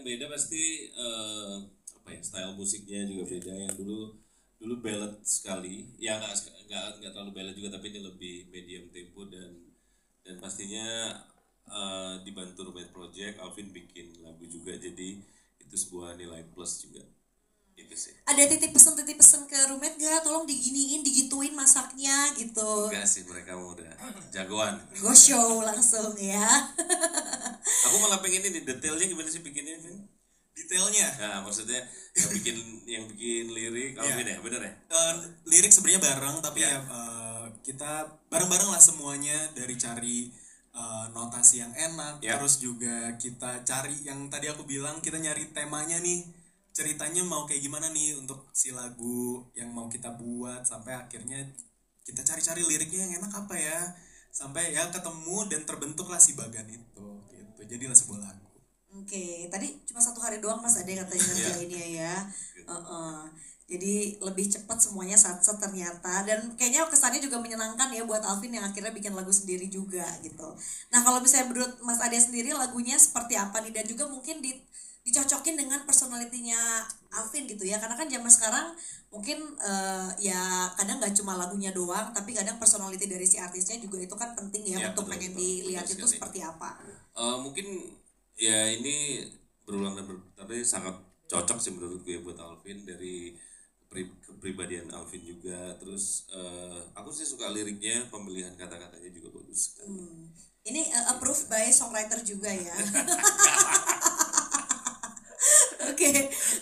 beda pasti apa ya, style musiknya juga beda. Yang dulu ballad sekali, ya nggak terlalu ballad juga, tapi ini lebih medium tempo, dan pastinya dibantu Roommate Project, Alvin bikin lagu juga, jadi itu sebuah nilai plus juga. Gitu sih. Ada titip pesan ke roommate gak? Tolong diginiin, digituin masaknya gitu. Enggak sih, mereka mau udah jagoan. Go show langsung ya. Aku malah pengen ini detailnya gimana sih bikinnya, Vin? Detailnya? Nah, maksudnya yang bikin lirik, Alvin ya, bener ya? Lirik sebenarnya bareng, tapi kita bareng-bareng lah semuanya, dari cari notasi yang enak, terus juga kita cari yang tadi aku bilang, kita nyari temanya nih, ceritanya mau kayak gimana nih untuk si lagu yang mau kita buat, sampai akhirnya kita cari-cari liriknya yang enak apa ya, sampai ya ketemu dan terbentuklah si Bagan itu gitu, jadilah sebuah lagu. Oke, tadi cuma 1 hari doang Mas Ade katanya ngerjainnya ya. Jadi lebih cepat semuanya saat ternyata, dan kayaknya kesannya juga menyenangkan ya buat Alvin yang akhirnya bikin lagu sendiri juga gitu. Nah kalau misalnya menurut Mas Ade sendiri lagunya seperti apa nih, dan juga mungkin dicocokin dengan personalitinya Alvin gitu ya, karena kan zaman sekarang mungkin ya kadang nggak cuma lagunya doang, tapi kadang personality dari si artisnya juga itu kan penting ya, untuk pengen dilihat itu seperti apa. Mungkin ya ini berulang dan berputar sangat cocok sih menurut gue buat Alvin, dari kepribadian Alvin juga. Terus aku sih suka liriknya, pemilihan kata-katanya juga bagus. Ini approved by songwriter juga ya. Oke,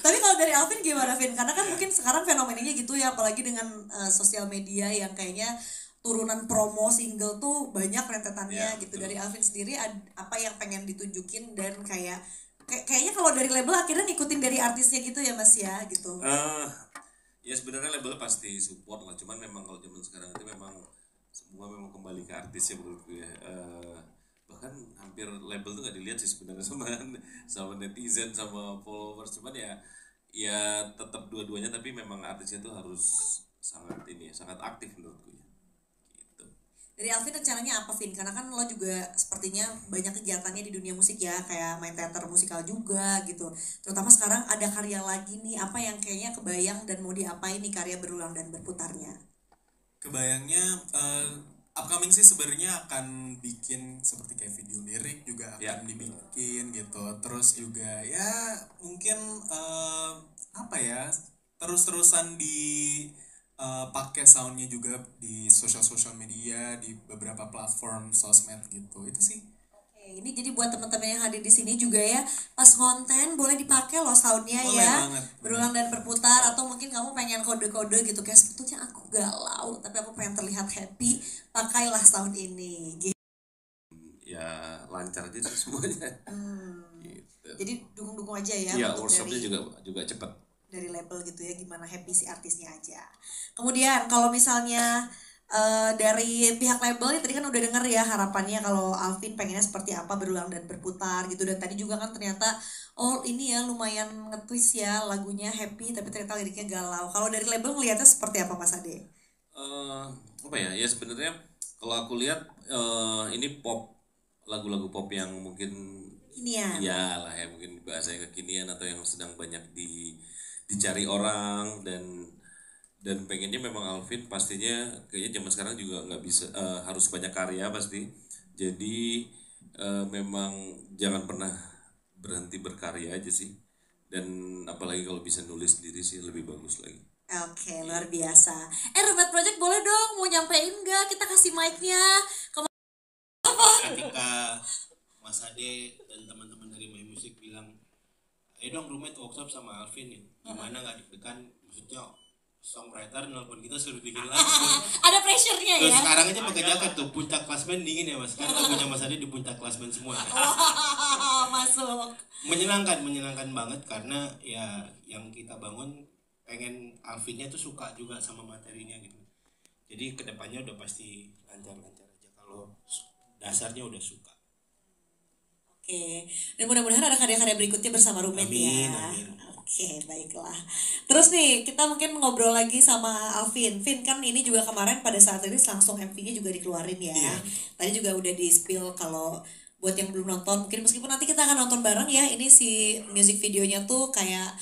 tapi kalau dari Alvin gimana Vin? Karena kan mungkin sekarang fenomenanya gitu ya, apalagi dengan sosial media yang kayaknya turunan promo single tuh banyak rentetannya gitu. Dari Alvin sendiri apa yang pengen ditunjukin, dan kayaknya kalau dari label akhirnya ngikutin dari artisnya gitu ya Mas ya gitu. Ya sebenarnya label pasti support lah, cuman memang kalau zaman sekarang itu memang semua memang kembali ke artisnya menurut gue. Bahkan hampir label tuh nggak dilihat sih sebenarnya sama netizen, sama followers, cuman ya tetap dua-duanya, tapi memang artisnya tuh harus sangat aktif menurut gue. Gitu. Dari Alvin rencananya apa Vin? Karena kan lo juga sepertinya banyak kegiatannya di dunia musik ya, kayak main teater musikal juga gitu. Terutama sekarang ada karya lagi nih, apa yang kayaknya kebayang dan mau diapain nih karya berulang dan berputarnya? Kebayangnya upcoming sih sebenarnya akan bikin seperti kayak video lirik juga akan dibikin gitu. Terus juga ya mungkin apa ya, terus-terusan pakai soundnya juga di sosial media, di beberapa platform sosmed gitu. Itu sih. Oke, ini jadi buat teman-teman yang hadir di sini juga ya, pas konten boleh dipakai loh soundnya ya, berulang dan berputar. Atau mungkin kamu pengen kode-kode gitu, kayak sebetulnya aku galau tapi aku pengen terlihat happy, pakailah sound ini gitu. Ya lancar aja sih semuanya. Gitu. Jadi dukung-dukung aja ya. Iya, workshopnya juga cepat dari label gitu ya, gimana happy si artisnya aja. Kemudian kalau misalnya dari pihak label tadi kan udah denger ya harapannya kalau Alvin pengennya seperti apa, berulang dan berputar gitu. Dan tadi juga kan ternyata ini ya lumayan nge-twist ya, lagunya happy tapi ternyata liriknya galau. Kalau dari label ngeliatnya seperti apa Mas Ade? Apa ya? Ya sebenarnya kalau aku lihat ini pop, lagu-lagu pop yang mungkin kekinian. Ya lah ya, mungkin bahasanya kekinian atau yang sedang banyak dicari orang, dan pengennya memang Alvin pastinya kayaknya zaman sekarang juga nggak bisa, harus banyak karya pasti. Jadi memang jangan pernah berhenti berkarya aja sih, dan apalagi kalau bisa nulis sendiri sih lebih bagus lagi. Oke, luar biasa. Roommate Project boleh dong mau nyampein nggak, kita kasih mic-nya ketika Mas Ade dan teman-teman dari My Music bilang, ayo dong roommate workshop sama Alvin nih, gimana nggak deg-degan, maksudnya songwriter nelpon kita suruh bikin lagu. Ada pressure-nya ya. Terus sekarang aja pakai jaket tuh, puncak klasmen dingin ya Mas, kan lagunya Mas Ade di puncak klasmen semua. Masuk. Menyenangkan banget, karena ya yang kita bangun pengen Alvinnya tuh suka juga sama materinya gitu. Jadi kedepannya udah pasti lancar-lancar aja kalau dasarnya udah suka. Oke, dan mudah-mudahan ada karya-karya berikutnya bersama roommate ya. Amin. Oke, baiklah. Terus nih, kita mungkin ngobrol lagi sama Alvin. Vin kan ini juga kemarin pada saat ini langsung MV-nya juga dikeluarin ya. Tadi juga udah di-spill kalau buat yang belum nonton mungkin meskipun nanti kita akan nonton bareng ya, ini si music videonya tuh kayak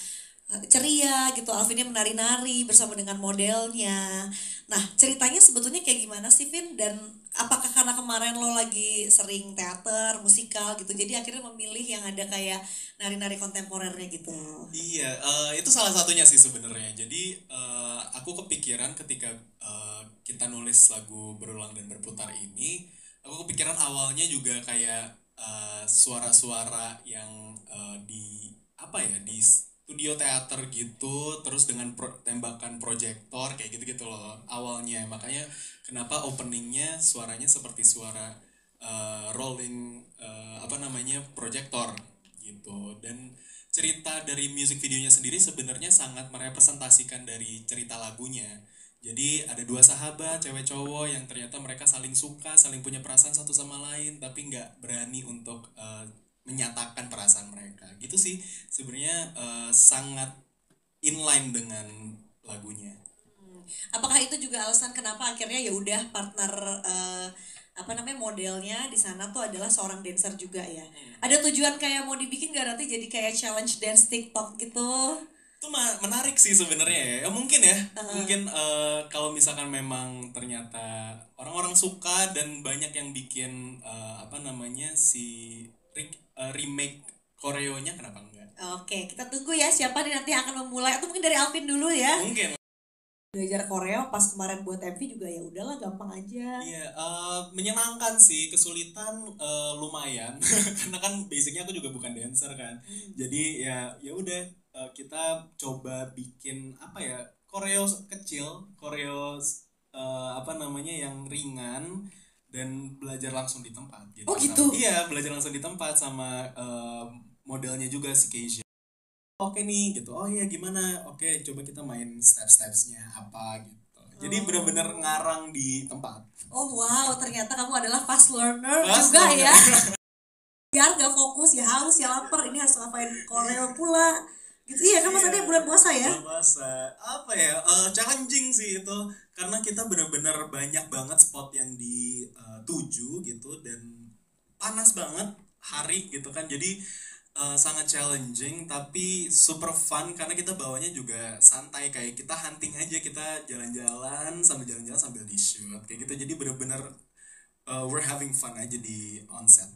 ceria gitu, Alvinnya menari-nari bersama dengan modelnya. Nah ceritanya sebetulnya kayak gimana sih Vin, dan apakah karena kemarin lo lagi sering teater, musikal gitu, jadi akhirnya memilih yang ada kayak nari-nari kontemporernya gitu? Iya, itu salah satunya sih sebenarnya. Jadi aku kepikiran ketika kita nulis lagu Berulang dan Berputar ini, aku kepikiran awalnya juga kayak suara-suara yang di apa ya, di studio teater gitu, terus dengan tembakan proyektor kayak gitu-gitu loh awalnya. Makanya kenapa openingnya suaranya seperti suara rolling apa namanya proyektor gitu. Dan cerita dari music videonya sendiri sebenarnya sangat merepresentasikan dari cerita lagunya. Jadi ada dua sahabat cewek cowok yang ternyata mereka saling suka, saling punya perasaan satu sama lain, tapi nggak berani untuk menyatakan perasaan mereka. Gitu sih sebenarnya, sangat inline dengan lagunya. Apakah itu juga alasan kenapa akhirnya ya udah partner apa namanya modelnya di sana tuh adalah seorang dancer juga ya? Ada tujuan kayak mau dibikin gak nanti jadi kayak challenge dance TikTok gitu? Itu menarik sih sebenarnya ya. Mungkin ya, mungkin kalau misalkan memang ternyata orang-orang suka dan banyak yang bikin apa namanya si remake koreonya, kenapa enggak? Oke, kita tunggu ya siapa nih nanti akan memulai, atau mungkin dari Alvin dulu ya. Mungkin. Belajar Korea pas kemarin buat MV juga ya udahlah gampang aja. Iya, menyenangkan sih, kesulitan lumayan karena kan basicnya aku juga bukan dancer kan. Jadi ya udah, kita coba bikin apa ya, koreo kecil, koreo apa namanya yang ringan dan belajar langsung di tempat gitu. Oh gitu? Iya, belajar langsung di tempat sama modelnya juga si Keisha. Oke nih gitu, oh iya gimana, oke coba kita main step-stepsnya apa gitu. Jadi benar-benar ngarang di tempat. Oh wow, ternyata kamu adalah fast learner juga ya. Biar gak fokus ya haus ya lapar, ini harus ngapain koreo pula gitu. Iya kan Mas Ade, bulan puasa ya? Bulan puasa, apa ya, challenging sih itu. Karena kita benar-benar banyak banget spot yang dituju gitu, dan panas banget hari gitu kan. Jadi sangat challenging tapi super fun karena kita bawanya juga santai, kayak kita hunting aja, kita jalan-jalan sambil di shoot kayak gitu. Jadi benar-benar we're having fun aja di onset.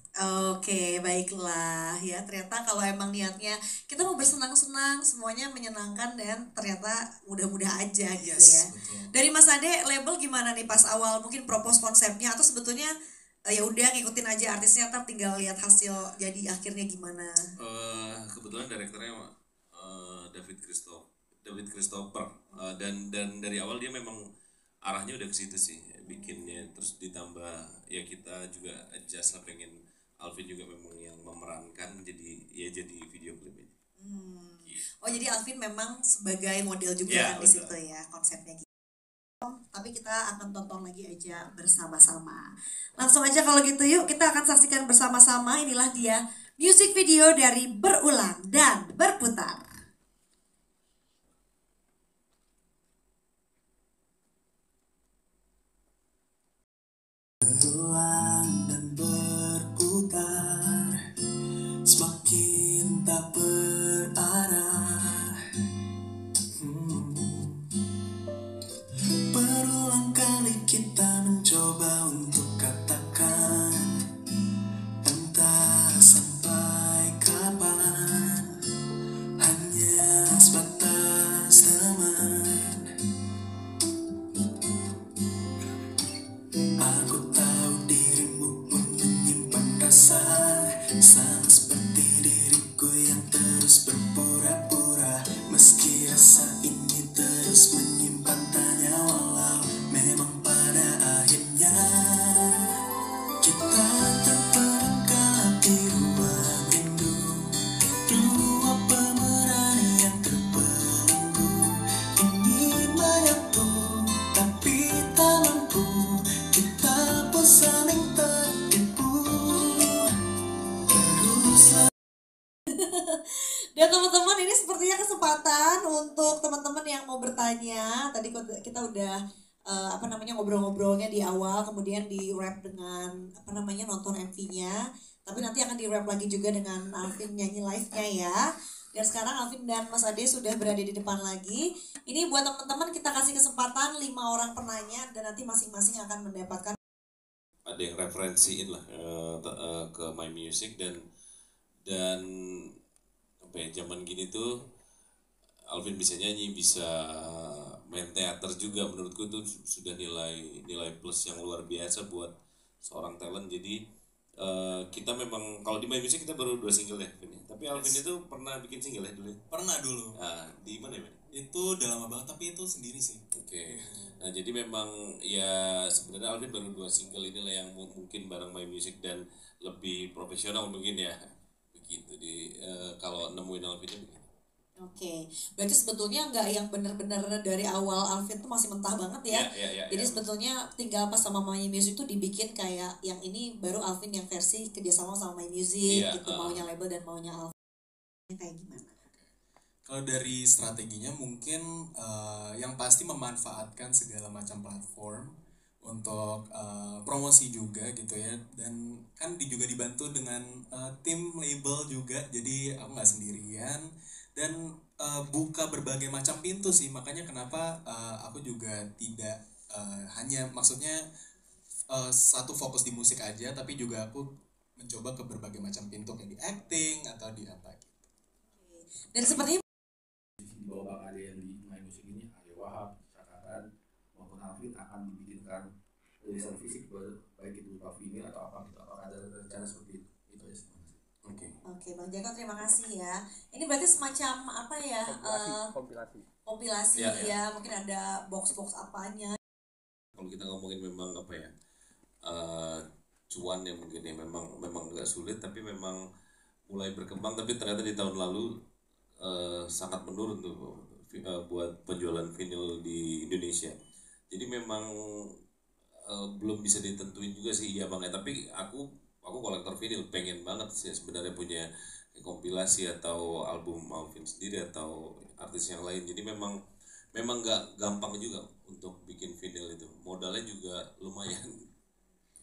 Oke, baiklah ya. Ternyata kalau emang niatnya kita mau bersenang-senang, semuanya menyenangkan dan ternyata mudah-mudah aja gitu ya. Betul. Dari Mas Ade, label gimana nih pas awal mungkin propose konsepnya, atau sebetulnya ya udah ngikutin aja artisnya, ntar tinggal lihat hasil jadi akhirnya gimana? Kebetulan direkturnya David Christopher, dan dari awal dia memang arahnya udah ke situ sih bikinnya, terus ditambah ya kita juga adjust lah, pengen Alvin juga memang yang memerankan, jadi video klip ini. Oh jadi Alvin memang sebagai model juga Ya, kan di situ ya konsepnya gitu. Tapi kita akan tonton lagi aja bersama-sama. Langsung aja kalau gitu yuk, kita akan saksikan bersama-sama. Inilah dia music video dari Berulang dan Berputar. Berulang dan berputar, semakin tak berarah. Berulang kali kita mencoba untuk katakan, entah sampai kapan, hanya sebatas teman. Aku tahu dirimu pun menyimpan rasa sama seperti diriku yang terus berpura-pura. Meski rasa ini terus menyimpan tanya, walau memang pada akhirnya kita terperangkap di ruang rindu. Dua pemberani yang terbelenggu ingin menyatu tapi tak mampu. Kita pun saling tertipu. Teruslah. Dan teman-teman, ini sepertinya kesempatan untuk teman-teman yang mau bertanya. Tadi kita udah apa namanya ngobrol-ngobrolnya di awal, kemudian di wrap dengan apa namanya nonton MV-nya. Tapi nanti akan di wrap lagi juga dengan Alvin nyanyi live-nya ya. Dan sekarang Alvin dan Mas Ade sudah berada di depan lagi. Ini buat teman-teman kita kasih kesempatan 5 orang penanya dan nanti masing-masing akan mendapatkan ada yang referensiin lah ke My Music dan apa ya, zaman gini tuh Alvin bisa nyanyi, bisa main teater juga. Menurutku itu sudah nilai plus yang luar biasa buat seorang talent. Jadi kita memang kalau di My Music kita baru 2 single ya, Vin. Tapi Alvin itu pernah bikin single ya dulu? Pernah dulu. Nah, di mana ya? Itu udah lama banget tapi itu sendiri sih. Oke. Nah, jadi memang ya sebenarnya Alvin baru 2 single inilah yang mungkin bareng My Music dan lebih profesional mungkin ya. Begitu di kalau nemuin Alvinnya begitu. Oke, berarti sebetulnya nggak yang benar-benar dari awal Alvin tuh masih mentah banget ya. Jadi sebetulnya tinggal pas sama My Music tuh dibikin kayak yang ini baru Alvin yang versi kerjasama sama My Music gitu, maunya label dan maunya Alvin. Kayak gimana? Kalau dari strateginya mungkin yang pasti memanfaatkan segala macam platform untuk promosi juga gitu ya, dan kan juga dibantu dengan tim label juga, jadi aku nggak sendirian dan buka berbagai macam pintu sih. Makanya kenapa aku juga tidak hanya maksudnya satu fokus di musik aja, tapi juga aku mencoba ke berbagai macam pintu kayak di acting atau di apa gitu. Dan sepertinya di bawah Bang Ade yang di My Music ini, Aryo Wahab, Cakaran maupun Alvin akan dibikinkan tulisan fisik baik itu berupa vinyl atau apa gitu. Apakah ada rencana seperti itu? Itu aja sih. Oke, Bang Jaka terima kasih ya. Ini berarti semacam apa ya? Kompilasi ya. Mungkin ada box-box apanya. Kalau kita ngomongin memang apa ya, cuan ya mungkin ya, memang agak sulit, tapi memang mulai berkembang. Tapi ternyata di tahun lalu sangat menurun tuh buat penjualan vinyl di Indonesia. Jadi memang belum bisa ditentuin juga sih iya Bang ya. Tapi aku kolektor vinyl, pengen banget sih sebenarnya punya kompilasi atau album Alvin sendiri atau artis yang lain. Jadi memang nggak gampang juga untuk bikin vinyl itu, modalnya juga lumayan.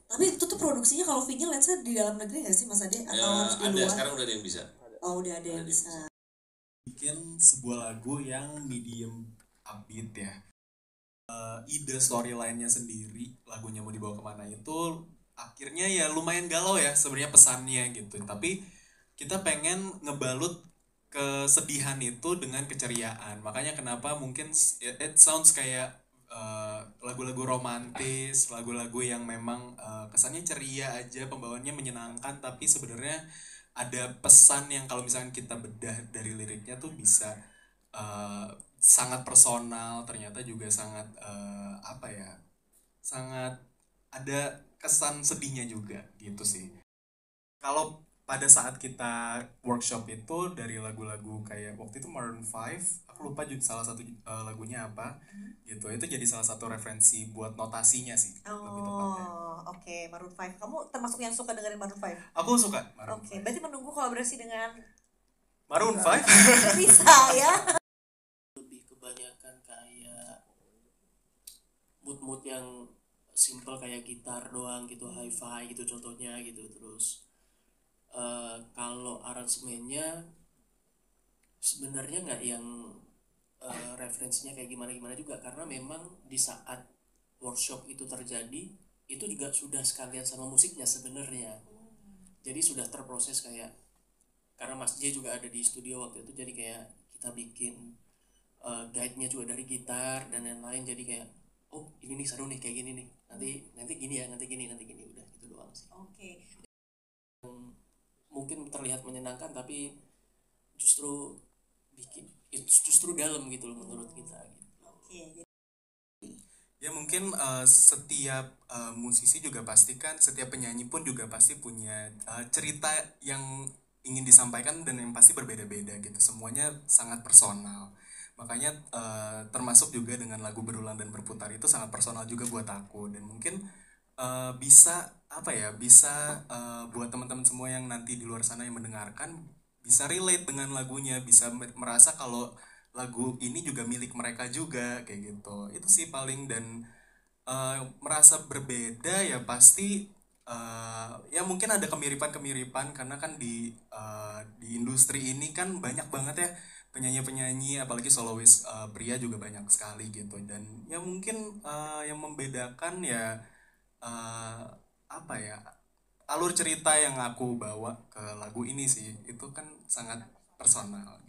Tapi itu tuh produksinya kalau vinyl let's say di dalam negeri nggak sih Mas Ade atau harus di luar? Ada, sekarang udah ada yang bisa. Oh udah ada yang bisa. Bikin sebuah lagu yang medium upbeat ya. Ide storyline-nya sendiri, lagunya mau dibawa kemana itu akhirnya ya lumayan galau ya sebenarnya pesannya gitu. Tapi kita pengen ngebalut kesedihan itu dengan keceriaan. Makanya kenapa mungkin it sounds kayak lagu-lagu romantis, lagu-lagu yang memang kesannya ceria aja, pembawaannya menyenangkan, tapi sebenarnya ada pesan yang kalau misalnya kita bedah dari liriknya tuh bisa sangat personal, ternyata juga sangat apa ya, sangat ada kesan sedihnya juga gitu sih. Kalau pada saat kita workshop itu dari lagu-lagu kayak waktu itu Maroon 5, aku lupa juga salah satu lagunya apa gitu, itu jadi salah satu referensi buat notasinya sih lebih tepatnya. Oke, Maroon 5. Kamu termasuk yang suka dengerin Maroon 5? Aku suka Maroon 5. Berarti menunggu kolaborasi dengan Maroon 5? bisa ya. Lebih kebanyakan kayak mood yang simple kayak gitar doang gitu, hi-fi gitu contohnya gitu. Terus kalau aransemennya sebenarnya nggak yang referensinya kayak gimana juga, karena memang di saat workshop itu terjadi itu juga sudah sekalian sama musiknya sebenarnya. Jadi sudah terproses kayak, karena Mas J juga ada di studio waktu itu, jadi kayak kita bikin guide-nya juga dari gitar dan lain-lain. Jadi kayak oh ini nih seru nih kayak gini nih, nanti gini ya, nanti gini udah gitu doang sih. Oke. Mungkin terlihat menyenangkan tapi justru dalam gitu loh menurut kita gitu. Oke. Ya mungkin setiap musisi juga pasti kan, setiap penyanyi pun juga pasti punya cerita yang ingin disampaikan dan yang pasti berbeda-beda gitu. Semuanya sangat personal. Makanya termasuk juga dengan lagu Berulang dan Berputar itu sangat personal juga buat aku. Dan mungkin bisa buat teman-teman semua yang nanti di luar sana yang mendengarkan bisa relate dengan lagunya, bisa merasa kalau lagu ini juga milik mereka juga kayak gitu. Itu sih paling. Dan merasa berbeda ya pasti ya mungkin ada kemiripan-kemiripan karena kan di industri ini kan banyak banget ya penyanyi-penyanyi, apalagi solois pria juga banyak sekali gitu. Dan ya mungkin yang membedakan ya apa ya, alur cerita yang aku bawa ke lagu ini sih itu kan sangat personal